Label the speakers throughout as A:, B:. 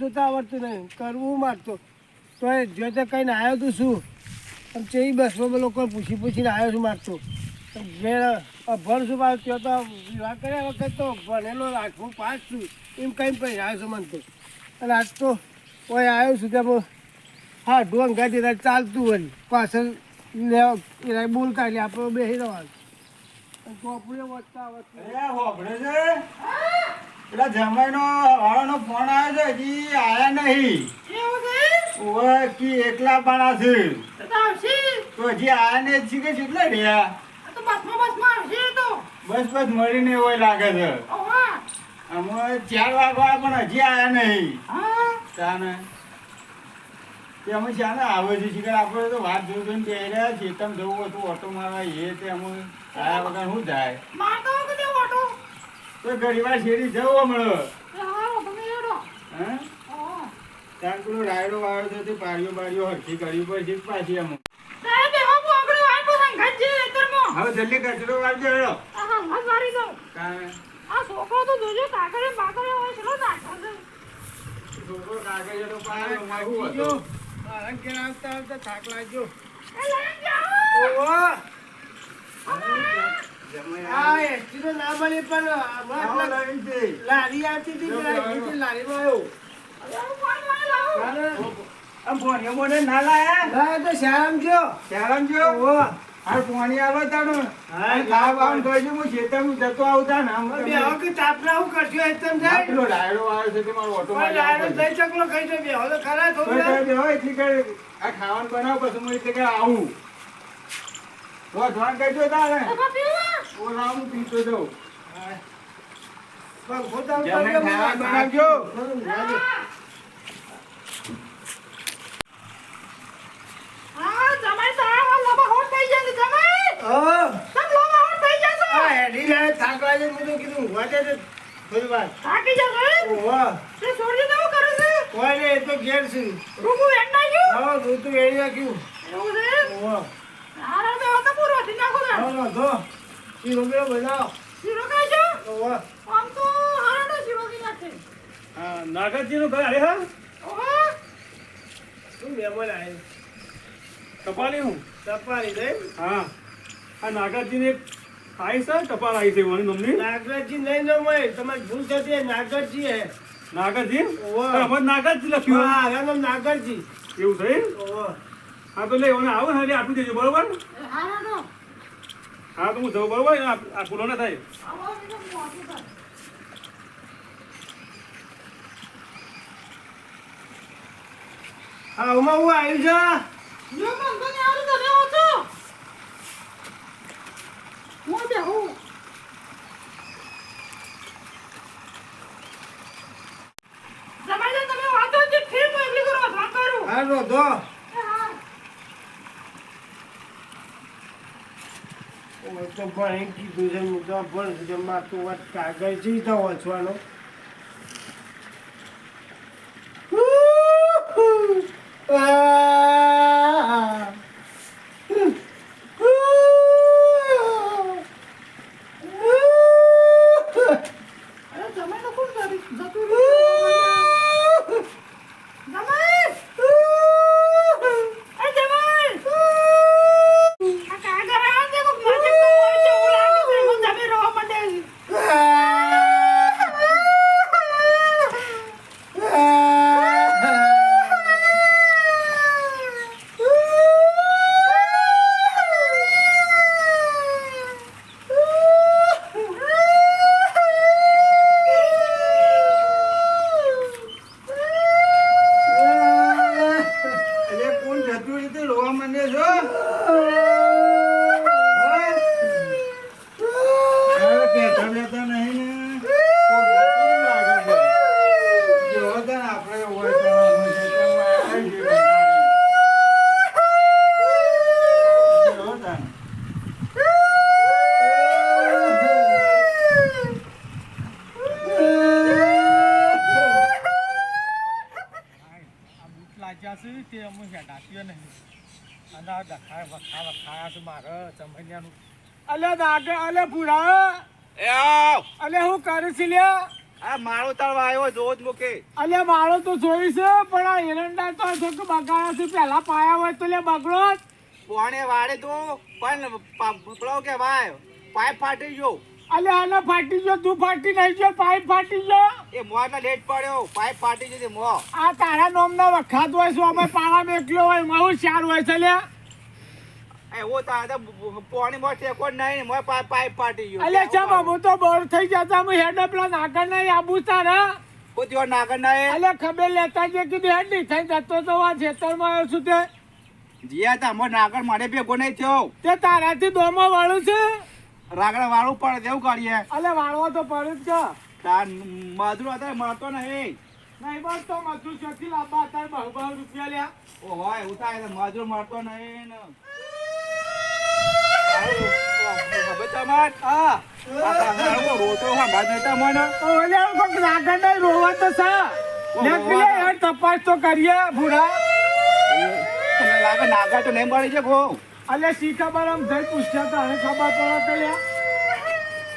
A: જોતા આવડતું નહીં કરવું મારતો તો એ જો તો કહીને આવ્યો તું શું આમ ચેવી બસમાં લોકો પૂછીને આવ્યો છું મારતો મેં અભણ છું મારું ત્યાં તો વિવાહ કર્યા વખત તો ભણેલો 8મું પાસ છું એમ કંઈ પહેરાયો છું મને તો અને આજ તો કોઈ આવ્યો છું ત્યાં હા ઢોંગ ગાડી ચાલતું હોય પાછળ લેવા બોલતા એટલે આપણે બેસી રહેવાનું ચોપડીઓ વધતા
B: પેલા જમાઈનો વાળાનો ફોન આવ્યો છે હજી આયા નહીં ઓય કી એકલા બાણા છે તો હજી આયા ને છે કે કેટલા રહ્યા બસ મળીને હોય લાગે છે અમે 4 વાગવા પણ હજી આયા નહીં ચાને તે અમે ચાને આવે છે શિકાર આપણે તો વાત જોઈને બે રહ્યા છીએ તમે જવું હતું ઓટો મારવા એ તે અમે આયા વગર શું જાય તો ઘણી વાર શેરી જવું હમણાં ત્યાં પેલો રાયડો વાળો છે તે બારીઓ હરખી કરવી પડશે પાછી અમે હવે જલ્દી કચરો વાળજો હેડો છોકરો કાગળ તો પાડો
A: થાક લાગ્યો ના મળી પણ લારી આવતી હતી લારીમાં આવ્યો
B: ના લાયા
A: તો શ્યામ જો
B: હાલ પાણી આવે તારું લાવ આમ કરજો હું ખેતરમાં જતો આવતા ને
A: તાપના હું કરજો એકદમ જાય
B: પેલો ડાયરો આવે છે તે મારો ઓટો
A: ચકલો ખાઈ જાય બે હવે ખરા થોડું
B: એટલી કરે આ ખાવાનું બનાવ પછી હું એટલે કે આવું ધોન કરજો તારે ઓલા હું પીતો જાઉં બનાવજો
A: થાક લાગે મેં તો કીધું વાંચે છે થોડી વાર
C: થાકી જશે તે છોડી દેવું કરે છે
A: કોઈ ને એ તો ઘેર છે
C: રૂકુ એન્ડા ગયું
A: હા ઋતુ એડી નાખ્યું
C: એવું છે
A: ઓહો
C: આરા તો હતા પૂરો થી નાખો ને
A: હા ધો શીરો બેરો બનાવો
C: શીરો ખાજો
A: ઓહો
C: આમ તો હારાનો શીરો કી નાખે
B: હા નાગરજીનું ઘર અરે હા
C: ઓહો
A: શું મહેમાન આવે
B: કપાલી હું
A: તપારી દે
B: હા આ નાગરજીને આવી સર કપાલ આવી છે મને મમ્મી
A: નાગરજી નહીં જમાય તમારી ભૂલ થતી નાગરજી હે
B: નાગરજી
A: ઓહો
B: અમાર નાગરજી લખ્યું
A: હા એનું નાગરજી
B: એવું છે
A: ઓહો
B: હા તો લે મને આવો ને આપી દેજો બરોબર
C: હારાનો
B: હા તો હું જઉં બરોબર આ પૂરો ના થાય
C: આવો બીજો મોટી કર
A: હા ઉમા હું આવ્યું છે
C: જો મન તો ને આવું તો લેવો છો હું બે હું જમાઈ તમે વાતો જે ફિલ્મ એટલી કરો વાત કરું
A: હા રોધો તો પણ એમ કીધું છે હું તો પણ જમા તું વાત કાગળ છે તો વાંચવાનો
C: અરે જમાઈ તો કોણ કરી જતું રહ્યું જમાઈ એ જમાઈ આ કાગર આ દેખો માજે તો હોય છે ઓલા કે મને જમે રોવા માંડે
B: કોણ જતું રીતે રોવા માંડે છો કહેતા નહીં ને લાગે છે જો હતા ને આપણે હોય તો આવી ગયું
A: લાગ્યા છે તે અમુક હેડાતીઓ નહીં અને આ વખાયા છે મારે ચમૈયાનું અલે દાદા અલે ભૂરા અલે હું કરું છું લ્યા
B: આ મારો તાળવા આવ્યો જો જ મૂકે.
A: અલ્યા મારો તો જોઈ છે પણ આ એરંડા તો જો કે બગાડ્યા છે પહેલા પાયા હોય તો લે બગડો જ.
B: પોણે વાળે તો પણ પેલો કહેવાય પાઇપ ફાટી ગયો.
A: અલ્યા આને ફાટી ગયો તું ફાટી નહીં ગયો પાઇપ ફાટી ગયો.
B: એ મોરના લેટ પડ્યો પાઇપ ફાટી જશે મો.
A: આ તારા નોમના વખાત હોય છે અમે પાણા મેકલ્યો હોય બહુ સારું હોય છે લ્યા.
B: એવો તારે પોણી માં ટેકો નહીં મોય પાઇપ ફાટી ગયો.
A: અલ્યા ચમ હું તો બોર થઈ જતા હું હેડ પેલા નાગર નહીં આબુ તારા.
B: કોઈ દિવસ નાગર નહીં.
A: અલ્યા ખબર લેતા જે કીધું હેડ નહીં થઈ જતો તો આ ખેતરમાં આવ્યો છું તે.
B: જીયા તા મો નાગર મારે ભેગો નહીં થયો.
A: તે તારાથી દોમો વાળું છે.
B: રાગડા વાળું પડે તેવું કરીએ.
A: અલ્યા વાળવા તો પડે જ છે.
B: તાર મજૂર અત્યારે મળતો નહીં.
A: નહીં બસ તો મજૂર ચોથી લાંબા અત્યારે બહુ રૂપિયા લ્યા.
B: ઓહો એવું થાય મજૂર મળતો નહીં ને. તપાસ તો કરીએ ભૂરા. નાગા તો નહીં મળી છે ગો. અલ્યા શી ખબર આમ જઈ પૂછ્યા તો હવે ખબર પડે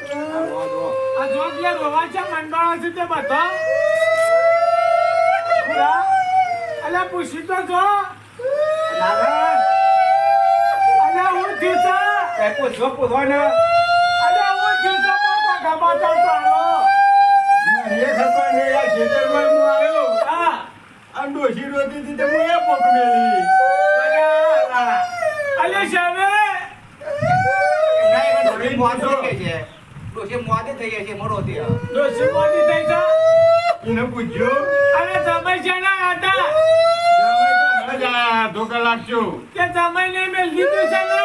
B: તો આ જો કે રોવા છે મંડળો છે તે બધા ભૂરા. અલ્યા પૂછી તો જો નાગર. અલ્યા હું થયું છે પૂછો પૂછો ને. અલ્યા હું થયું છે પણ ખબર તો ચાલો. મને ખબર નહીં આ ખેતરમાં હું આવ્યો. હા આ ડોશી રોતી હતી તે હું એ પકડેલી. અલ્યા સામે ડોશી મોદી થઈ ગઈ છે. ડોશી મોદી થઈ ગઈ છે મોરોતી.
A: ડોશી મોદી થઈ છે.
B: એને પૂછજો.
A: અરે તમે છે ને હતા
B: ધો કલાક છું.
A: કે તમે ને મેલ દીધું છે ને.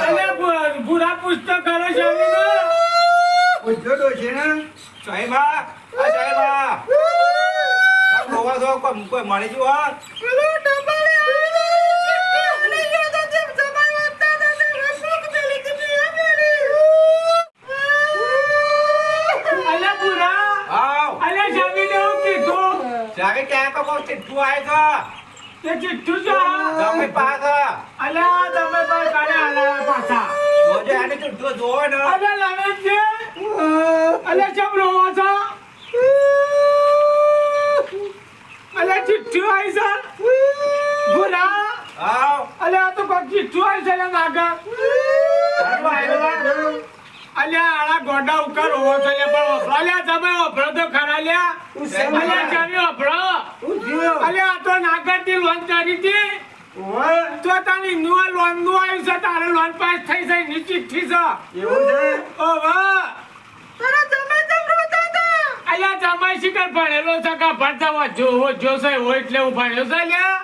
A: અલ્યા ભૂરા પૂછતો કરો છે
B: પૂછજો ડોશી ને. સાહેબા આ સાહેબા રોવા છો કોઈ મળી ગયું હા.
A: અલ્યા ભૂરા અલ્યા જામીને એવું કીધું.
B: જાવી ક્યાં તો કોઈ ચિઠ્ઠું આવે છે.
A: તે ચિઠ્ઠું છે.
B: તમે પાસ.
A: અલ્યા તમે ભાઈ કાલે આલા પાછા.
B: જોજે આને ચિઠ્ઠું જોવો ને.
A: અલ્યા લાવે છે. અલ્યા ચમ રોવા છો. અલ્યા ચિઠ્ઠું આવી છે. ભૂરા
B: આવ
A: અલ્યા આ તો કોક ચિઠ્ઠું આવી છે નાગા. અલ્યા આળા ગોડા ઉકર હોવો છે લે પણ વફરો લ્યા તમે વફરો તો ખરા લ્યા. અલ્યા ચાવી વફરો. અલ્યા આ તો નાગર થી લોન ચારી હતી. તો તારી ન્યુ લોન નું આવ્યું છે તારે લોન પાસ થઈ જાય ની ચિઠ્ઠી છે.
B: એવું છે.
A: ઓ વાહ તારા જમાઈ તમ રોતા હતા. અલ્યા જમાઈ શિકર ભણેલો છે કે ભણતા જો છે હોય એટલે હું ભણ્યો છે લ્યા.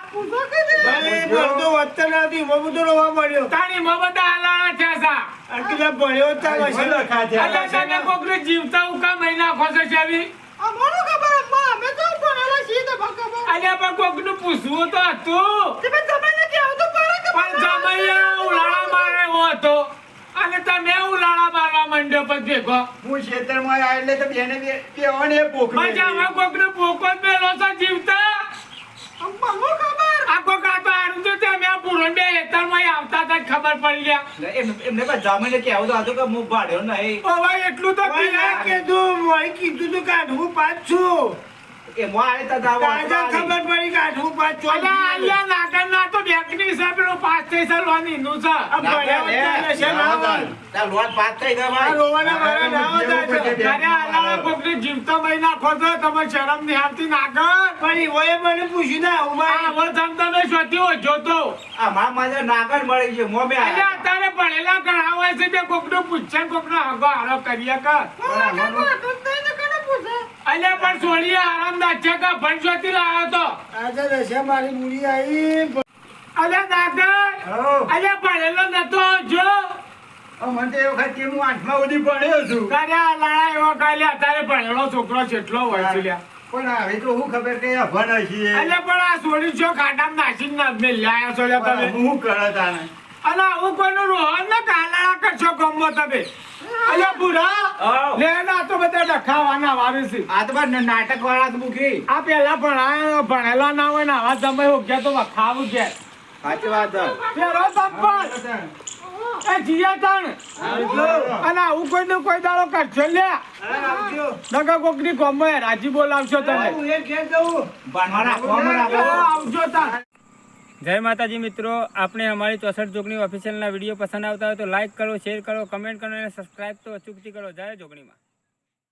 B: ભાઈ ભણતો વધતો નથી મમ્મી તો રોવા મળ્યો.
A: તારી મમતા હાલાણા થયા છે.
B: અકલા ભણ્યો ચાલો છે લખા છે.
A: અલ્યા તને કોકને જીવતા ઉકા મહિના ખોસે ચાવી.
C: અમારું ખબર અમે તો ભણેલા છીએ તો ખબર.
A: અલ્યા પણ કોકનું પૂછવું તો હતું.
C: તમે નથી આવતું
A: પણ જમાઈ ઉલાળા મારે એવો હતો અને તમે ઉલાળા મારવા માંડ્યો પછી ભેગો.
B: હું ખેતરમાં આવ્યો એટલે તો બેને કેવાને પોખડી.
A: મજા હવે કોકનો પોકો જ મેલો છે જીવતા.
C: અમ્મા ખબર
A: આ કોક આ તો હારું તો તમે આ પૂરણ બે હેતરમાં આવતા હતા જ ખબર પડી ગયા.
B: એમને પણ જામીને કેવું તો હતું કે હું ભાડ્યો નહીં.
A: ઓ ભાઈ એટલું તો
B: કીધું મોય કીધું તો કાઢવું પાછ છું. એ મો આવે તો
A: તાજા ખબર પડી કાઢવું પાછ છો. અલ્યા નાગર ના તો બેંકની છે પેલો પાસ થઈ છે લોન ઈનું છે.
B: લોન પાસ થઈ ગયા ભાઈ.
A: રોવાના મારા નામ જ છે. ત્યારે આલાળા કોકને જીવતો મહી નાખો છો તમે શરમ નહીં આવતી નાગર.
B: પણ ઓએ મને પૂછ્યું ના
A: આ હવે તમે શોધી હો જોતો.
B: આ મારા માથે નાગર મળી છે મો મે
A: અલ્યા અત્યારે ભણેલા ઘણા હોય છે તે કોકનો પૂછે કોકનો હગો હારો કરીએ કર. અલ્યા પણ છોડીએ આરામદાર છે કે ભણસોથી લાવ્યો તો.
B: આજે રશે મારી મૂડી આવી.
A: અલ્યા નાગર અલ્યા ભણેલો નતો જો.
B: મને તો એ વખત હું 8મા સુધી ભણ્યો છું.
A: તારે આ લાડા એવો કાલે અત્યારે ભણેલો છોકરો કેટલો હોય છે લ્યા.
B: પણ હવે તો હું ખબર કે ભણ છીએ.
A: અલ્યા પણ આ છોડી છો ખાડામાં નાસીને મેલ્યા છો લ્યા તમે.
B: હું કરે તાને.
A: અને આવું કોઈનું રોહન ને કાલાળા કરશો ગમો તમે. અલ્યા બુરા લે ના તો બધા ડખાવાના વારે છે.
B: આ તો નાટક વાળા મૂકી.
A: આ પેલા ભણેલા ના હોય ને આવા સમય ઉગ્યા તો વખાવું ગયા.
B: સાચી વાત.
A: પેલો તપ્પર
D: એ જીયા તાણ અને આવું કોઈ ને કોઈ દાડો કરશો લે નકા કોકની કોમમાં રાજી બોલાવશો તમે આવજો તાણ.
E: જય માતાજી મિત્રો, આપણે અમારી 64 જોગણી ઓફિશિયલના વિડીયો પસંદ આવતા હોય તો લાઈક કરો, શેર કરો, કમેન્ટ કરો અને સબસ્ક્રાઈબ તો અચૂકથી કરો. જય જોગણીમાં.